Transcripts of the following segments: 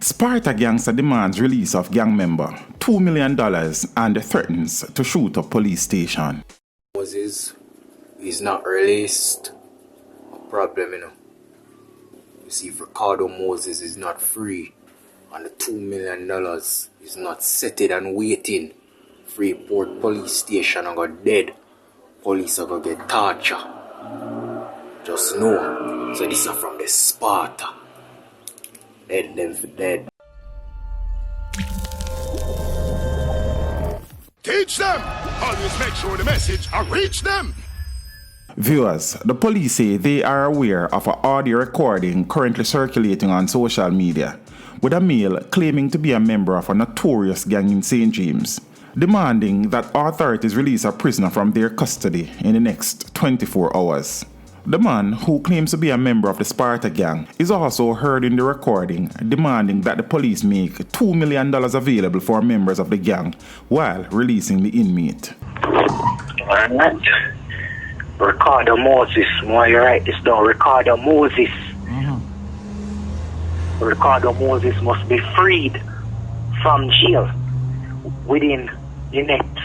Sparta gangster demands release of gang member, $2 million and threatens to shoot up police station. Moses is not released. A problem, you know. You see, if Ricardo Moses is not free and the $2 million is not settled and waiting, Freeport police station are go dead. Police are gonna get torture. Just know. So this is from the Sparta. Dead them for dead. Teach them! Always make sure the message reach them! Viewers, the police say they are aware of an audio recording currently circulating on social media with a male claiming to be a member of a notorious gang in St. James, demanding that authorities release a prisoner from their custody in the next 24 hours. The man, who claims to be a member of the Sparta gang, is also heard in the recording demanding that the police make $2 million available for members of the gang while releasing the inmate. Alright. Ricardo Moses, why you write this down? Ricardo Moses. Ricardo Moses must be freed from jail within the next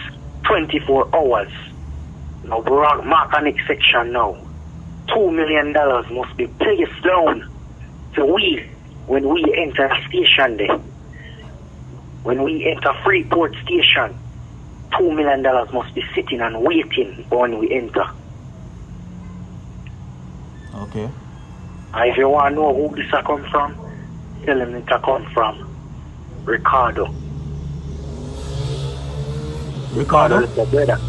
24 hours. Now, mark the next section now. $2 million must be placed down to we when we enter the station there. When we enter Freeport station, $2 million must be sitting and waiting when we enter. Okay. And if you want to know who this come from, tell him it come from Ricardo. Ricardo? Little brother.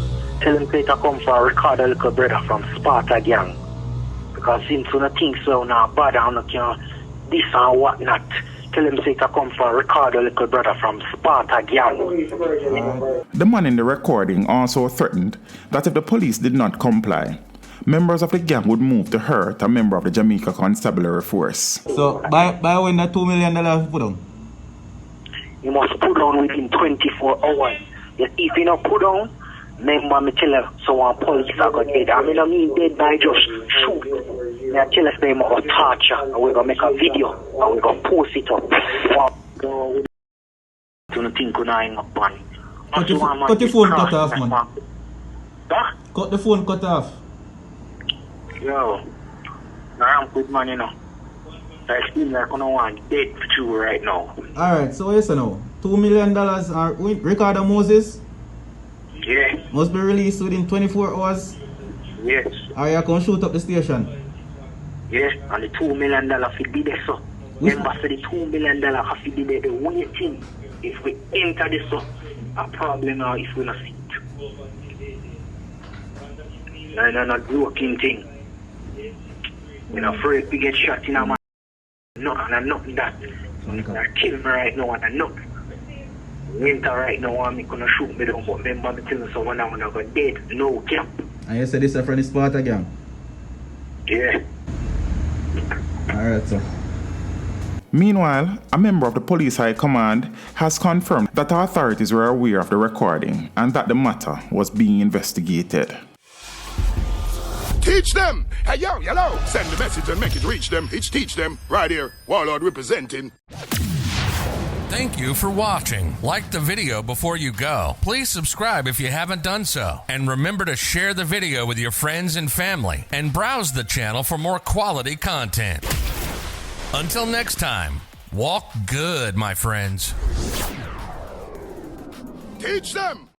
Tell him it come from Ricardo, little brother from Sparta gang. Because since you don't think so now, bother and this and whatnot, tell him say it come from Ricardo, little brother from Sparta gang. The man in the recording also threatened that if the police did not comply, members of the gang would move to hurt a member of the Jamaica Constabulary Force. So, by when that $2 million put on? You must put on within 24 hours. If you don't put on, remember me tell her someone police are going dead. I mean dead by just shoot. I tell us them about torture and we're going to make a video and we're going to post it up. You don't think you're hang up on. Cut the phone cut off, man. Huh? Cut the phone cut off. Yo, I'm good man, you know. I feel like I don't want dead for you right now. Alright, so yes or no? $2 million are Ricardo Moses Yeah, must be released within 24 hours. yes, Or you can shoot up the station. yes. And the $2 million should be there, so. Remember, for the $2 million have to be there, the waiting. If we enter this, so, a problem now if we not see it. No, not joking thing. We're not afraid to get shot in our man. Nothing and nothing that. They're killing me right now and I'm not. Winter right now, I'm going to shoot me down, but remember me telling someone I'm going to go dead, no cap. And you said this is from the Sparta gang? Yeah. Alright, so. Meanwhile, a member of the police high command has confirmed that authorities were aware of the recording and that the matter was being investigated. Teach them! Hey, yo, hello! Send the message and make it reach them. It's teach them. Right here, Warlord representing. Thank you for watching. Like the video before you go. Please subscribe if you haven't done so. And remember to share the video with your friends and family. And browse the channel for more quality content. Until next time, walk good, my friends. Teach them!